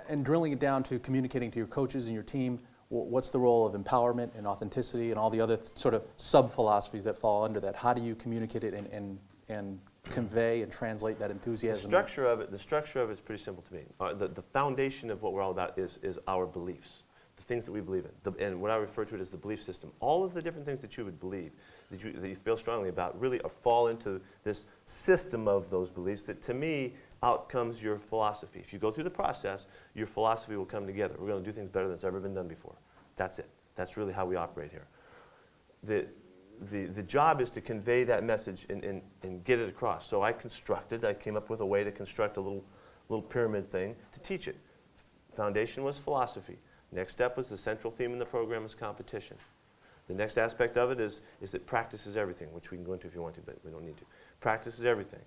And drilling it down to communicating to your coaches and your team, what's the role of empowerment and authenticity and all the other sort of sub-philosophies that fall under that? How do you communicate it and convey and translate that enthusiasm? The structure of it is pretty simple to me. The foundation of what we're all about is our beliefs, the things that we believe in. And what I refer to it as the belief system. All of the different things that you would believe, that you feel strongly about, really fall into this system of those beliefs that, to me, out comes your philosophy. If you go through the process, your philosophy will come together. We're going to do things better than it's ever been done before. That's it. That's really how we operate here. The job is to convey that message and get it across. So I came up with a way to construct a little pyramid thing to teach it. Foundation was philosophy. Next step was the central theme in the program is competition. The next aspect of it is that practice is everything, which we can go into if you want to, but we don't need to. Practice is everything.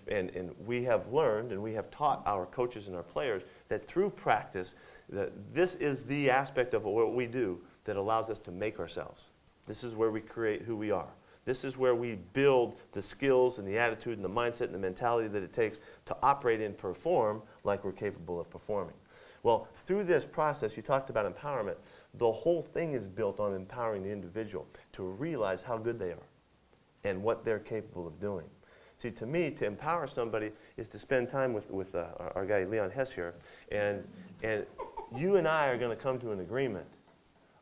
And we have learned and we have taught our coaches and our players that through practice, that this is the aspect of what we do that allows us to make ourselves. This is where we create who we are. This is where we build the skills and the attitude and the mindset and the mentality that it takes to operate and perform like we're capable of performing. Well, through this process, you talked about empowerment. The whole thing is built on empowering the individual to realize how good they are and what they're capable of doing. See, to me, to empower somebody is to spend time with our guy Leon Hess here, and you and I are going to come to an agreement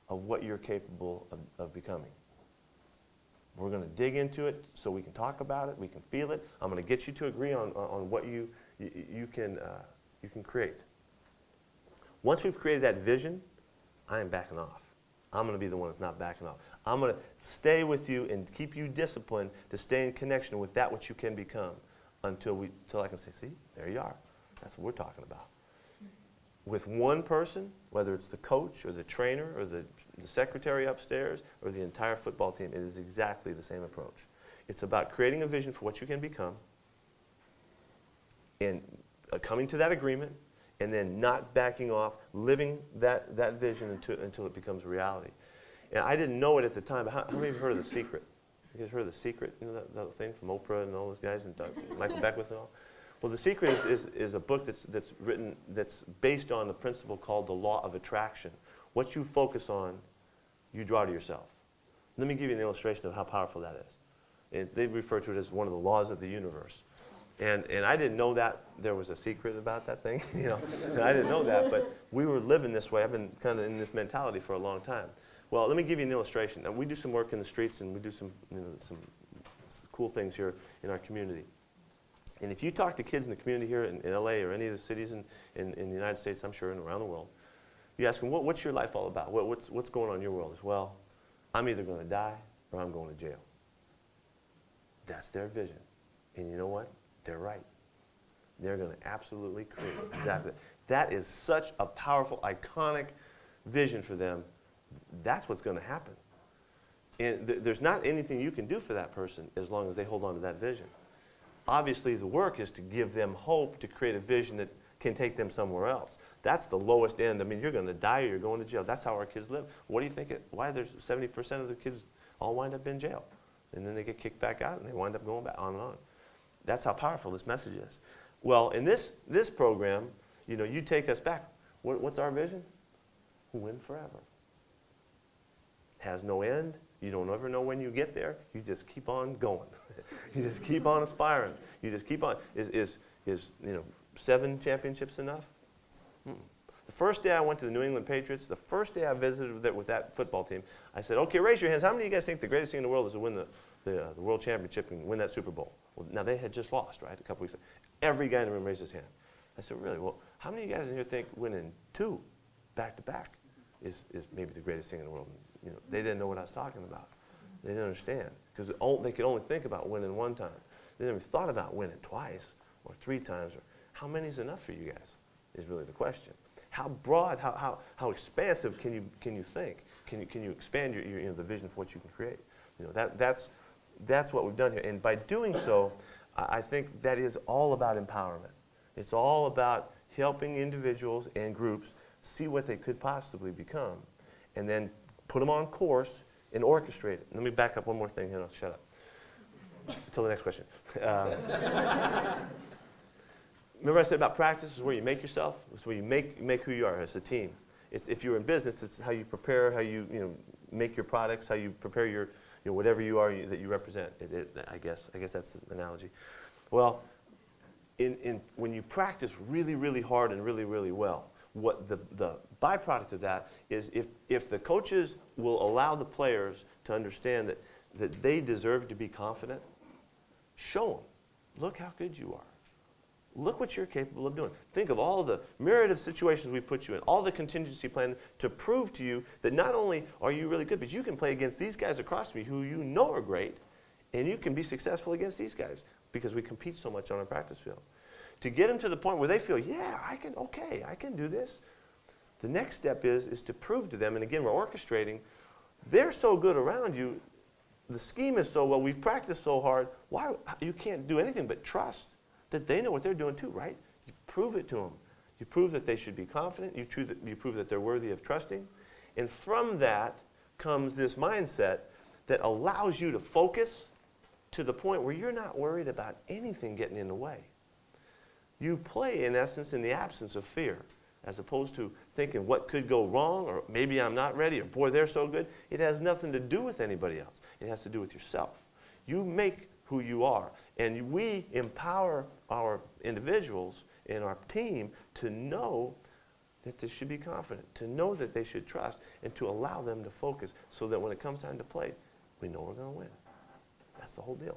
of what you're capable of becoming. We're going to dig into it so we can talk about it, we can feel it. I'm going to get you to agree on what you can create. Once we've created that vision, I am backing off. I'm going to be the one that's not backing off. I'm going to stay with you and keep you disciplined to stay in connection with that which you can become until I can say, see, there you are. That's what we're talking about. With one person, whether it's the coach or the trainer or the secretary upstairs or the entire football team, it is exactly the same approach. It's about creating a vision for what you can become and coming to that agreement and then not backing off, living that vision until it becomes a reality. And I didn't know it at the time, but how many of you heard of The Secret? You guys heard of The Secret? You know that thing from Oprah and all those guys and Michael Beckwith and all? Well, The Secret is a book that's written, that's based on a principle called the law of attraction. What you focus on, you draw to yourself. Let me give you an illustration of how powerful that is. And they refer to it as one of the laws of the universe. And I didn't know that there was a secret about that thing. You know, I didn't know that, but we were living this way. I've been kind of in this mentality for a long time. Well, let me give you an illustration. Now, we do some work in the streets, and we do some cool things here in our community. And if you talk to kids in the community here in LA or any of the cities in the United States, I'm sure, and around the world, you ask them, what's your life all about? What's going on in your world? As well, I'm either going to die or I'm going to jail. That's their vision. And you know what? They're right. They're going to absolutely create exactly that. That is such a powerful, iconic vision for them. That's what's going to happen. And there's not anything you can do for that person as long as they hold on to that vision. Obviously, the work is to give them hope, to create a vision that can take them somewhere else. That's the lowest end. I mean, you're going to die or you're going to jail. That's how our kids live. What do you think? Why there's 70% of the kids all wind up in jail? And then they get kicked back out and they wind up going back on and on. That's how powerful this message is. Well, in this program, you know, you take us back. What's our vision? Win forever. Has no end. You don't ever know when you get there. You just keep on going. You just keep on aspiring. You just keep on. Is 7 championships enough? The first day I went to the New England Patriots, the first day I visited with that football team, I said, okay, raise your hands. How many of you guys think the greatest thing in the world is to win the world championship and win that Super Bowl? Well, now they had just lost, right, a couple weeks ago. Every guy in the room raised his hand. I said, really? Well, how many of you guys in here think winning 2 back-to-back is maybe the greatest thing in the world? You know, they didn't know what I was talking about. They didn't understand because they could only think about winning 1 time. They never thought about winning twice or 3 times. Or how many is enough for you guys is really the question. How broad, how expansive can you think? Can you expand your the vision for what you can create? You know, that's what we've done here. And by doing so, I think that is all about empowerment. It's all about helping individuals and groups see what they could possibly become, and then put them on course and orchestrate it. Let me back up one more thing here and I'll shut up. Until the next question. remember I said about practice is where you make yourself? It's where you make who you are as a team. If you're in business, it's how you prepare, how you make your products, how you prepare your, whatever you are that you represent. I guess that's the analogy. Well, when you practice really, really hard and really, really well, what the byproduct of that is if the coaches will allow the players to understand that they deserve to be confident, show them. Look how good you are. Look what you're capable of doing. Think of all the myriad of situations we put you in, all the contingency plan to prove to you that not only are you really good, but you can play against these guys across me who you know are great, and you can be successful against these guys because we compete so much on our practice field. To get them to the point where they feel, yeah, I can do this. The next step is to prove to them, and again, we're orchestrating, they're so good around you, the scheme is so well, we've practiced so hard, you can't do anything but trust that they know what they're doing too, right? You prove it to them. You prove that they should be confident. You prove that they're worthy of trusting. And from that comes this mindset that allows you to focus to the point where you're not worried about anything getting in the way. You play, in essence, in the absence of fear, as opposed to thinking what could go wrong, or maybe I'm not ready, or boy, they're so good. It has nothing to do with anybody else. It has to do with yourself. You make who you are. And we empower our individuals and our team to know that they should be confident, to know that they should trust, and to allow them to focus so that when it comes time to play, we know we're going to win. That's the whole deal.